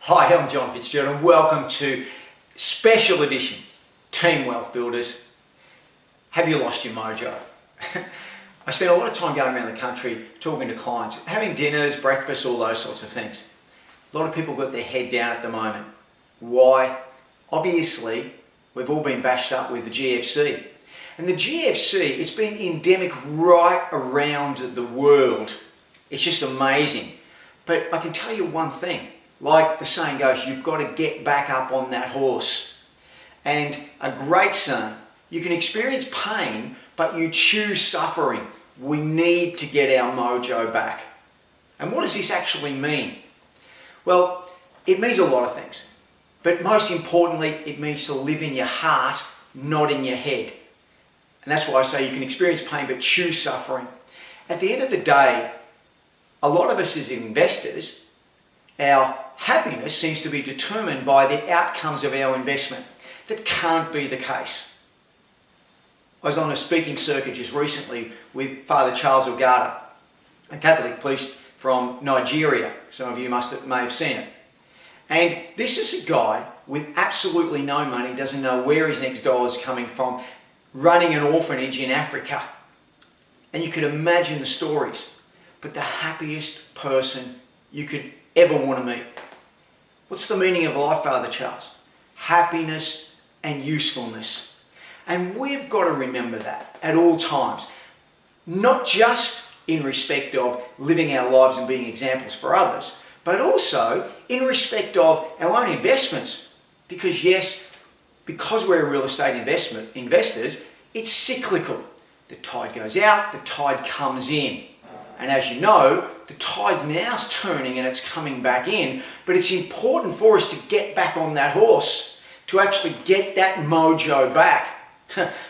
Hi, I'm John Fitzgerald and welcome to special edition Team Wealth Builders. Have you lost your mojo? I spend a lot of time going around the country talking to clients, having dinners, breakfast, all those sorts of things. A lot of people got their head down at the moment. Why? Obviously, we've all been bashed up with the GFC. And the GFC, it's been endemic right around the world. It's just amazing. But I can tell you one thing. Like the saying goes, you've got to get back up on that horse. And a great saying, you can experience pain, but you choose suffering. We need to get our mojo back. And what does this actually mean? Well, it means a lot of things. But most importantly, it means to live in your heart, not in your head. And that's why I say you can experience pain, but choose suffering. At the end of the day, a lot of us as investors, our happiness seems to be determined by the outcomes of our investment. That can't be the case. I was on a speaking circuit just recently with Father Charles Ogata, a Catholic priest from Nigeria. Some of you may have seen it. And this is a guy with absolutely no money, doesn't know where his next dollar is coming from, running an orphanage in Africa. And you could imagine the stories. But the happiest person you could ever want to meet. What's the meaning of life, Father Charles? Happiness and usefulness. And we've got to remember that at all times. Not just in respect of living our lives and being examples for others, but also in respect of our own investments. Because yes, because we're real estate investors, it's cyclical. The tide goes out, the tide comes in. And as you know, the tide's now turning and it's coming back in, but it's important for us to get back on that horse, to actually get that mojo back.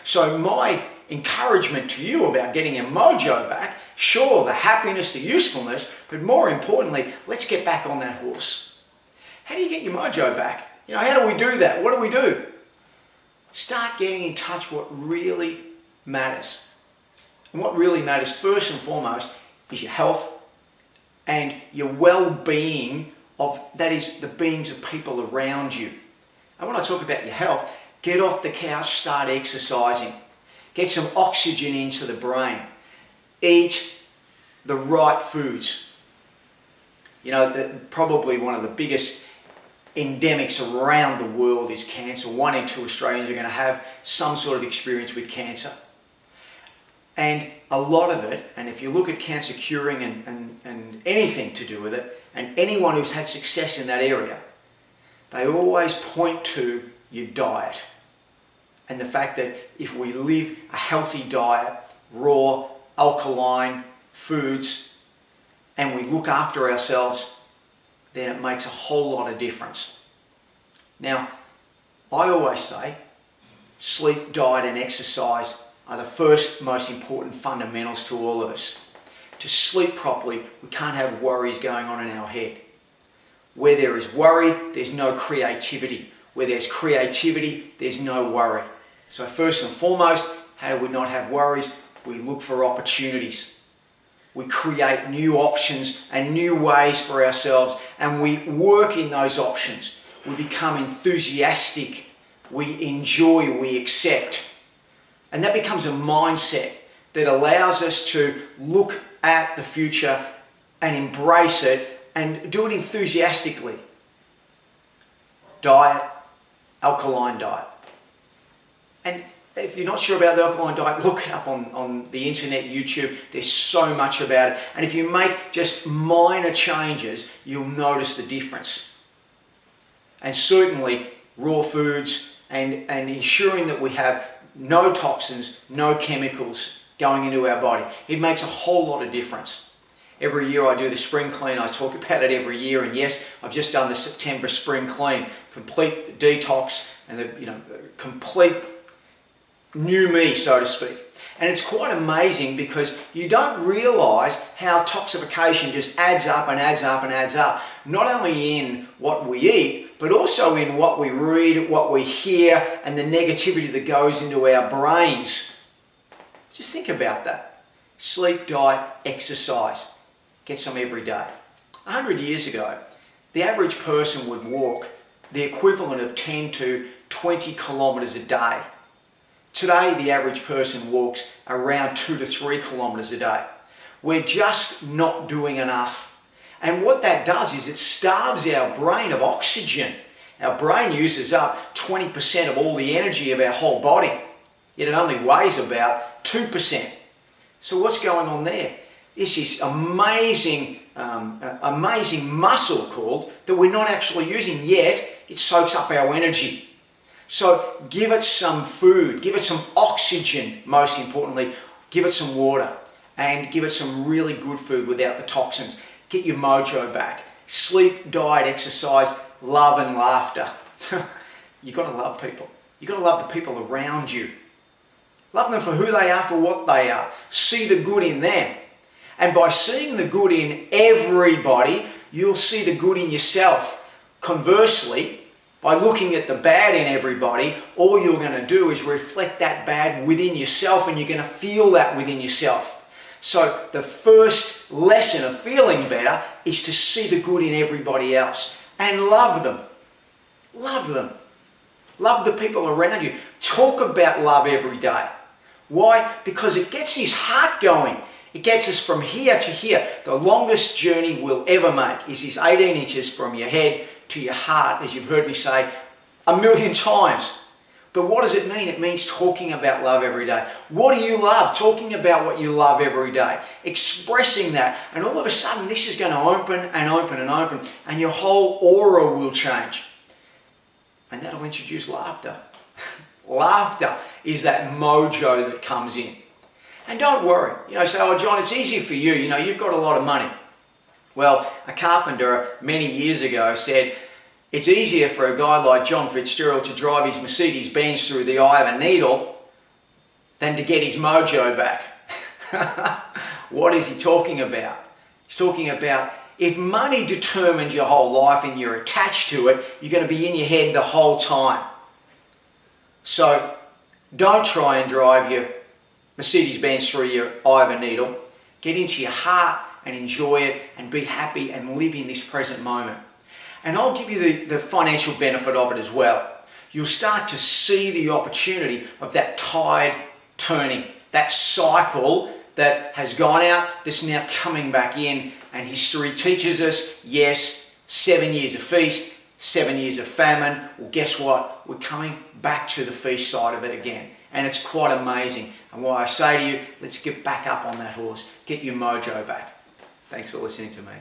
So my encouragement to you about getting a mojo back, sure, the happiness, the usefulness, but more importantly, let's get back on that horse. How do you get your mojo back? How do we do that? What do we do? Start getting in touch with what really matters. And what really matters first and foremost is your health and your well-being that is the beings of people around you. And when I talk about your health, get off the couch, start exercising. Get some oxygen into the brain. Eat the right foods. Probably one of the biggest endemics around the world is cancer. 1 in 2 Australians are going to have some sort of experience with cancer. And a lot of it, and if you look at cancer curing and anything to do with it, and anyone who's had success in that area, they always point to your diet. And the fact that if we live a healthy diet, raw, alkaline foods, and we look after ourselves, then it makes a whole lot of difference. Now, I always say, sleep, diet, and exercise are the first most important fundamentals to all of us. To sleep properly, we can't have worries going on in our head. Where there is worry, there's no creativity. Where there's creativity, there's no worry. So first and foremost, how do we not have worries? We look for opportunities. We create new options and new ways for ourselves, and we work in those options. We become enthusiastic. We enjoy, we accept. And that becomes a mindset that allows us to look at the future and embrace it and do it enthusiastically. Diet, alkaline diet. And if you're not sure about the alkaline diet, look it up on the internet, YouTube. There's so much about it. And if you make just minor changes, you'll notice the difference. And certainly raw foods and ensuring that we have no toxins, no chemicals going into our body. It makes a whole lot of difference. Every year I do the spring clean. I talk about it every year. And yes, I've just done the September spring clean. Complete detox and the complete new me, so to speak. And it's quite amazing because you don't realise how toxification just adds up and adds up and adds up. Not only in what we eat, but also in what we read, what we hear, and the negativity that goes into our brains. Just think about that. Sleep, diet, exercise. Get some every day. 100 years ago, the average person would walk the equivalent of 10 to 20 kilometres a day. Today, the average person walks around 2 to 3 kilometres a day. We're just not doing enough. And what that does is it starves our brain of oxygen. Our brain uses up 20% of all the energy of our whole body, yet it only weighs about 2%. So what's going on there? This is amazing muscle called that we're not actually using, yet it soaks up our energy. So give it some food, give it some oxygen, most importantly, give it some water, and give it some really good food without the toxins. Get your mojo back. Sleep, diet, exercise, love and laughter. You've got to love people. You've got to love the people around you. Love them for who they are, for what they are. See the good in them. And by seeing the good in everybody, you'll see the good in yourself. Conversely, by looking at the bad in everybody, all you're going to do is reflect that bad within yourself, and you're going to feel that within yourself. So the first lesson of feeling better is to see the good in everybody else and love them. Love them. Love the people around you. Talk about love every day. Why? Because it gets his heart going. It gets us from here to here. The longest journey we'll ever make is this 18 inches from your head to your heart, as you've heard me say 1,000,000 times. But what does it mean? It means talking about love every day. What do you love? Talking about what you love every day. Expressing that. And all of a sudden, this is going to open and open and open. And your whole aura will change. And that'll introduce laughter. Laughter is that mojo that comes in. And don't worry. Say, oh, John, it's easy for you. You've got a lot of money. Well, a carpenter many years ago said, it's easier for a guy like John Fitzgerald to drive his Mercedes-Benz through the eye of a needle than to get his mojo back. What is he talking about? He's talking about if money determines your whole life and you're attached to it, you're going to be in your head the whole time. So don't try and drive your Mercedes-Benz through your eye of a needle. Get into your heart and enjoy it and be happy and live in this present moment. And I'll give you the financial benefit of it as well. You'll start to see the opportunity of that tide turning, that cycle that has gone out, that's now coming back in. And history teaches us, yes, 7 years of feast, 7 years of famine. Well, guess what? We're coming back to the feast side of it again. And it's quite amazing. And why I say to you, let's get back up on that horse. Get your mojo back. Thanks for listening to me.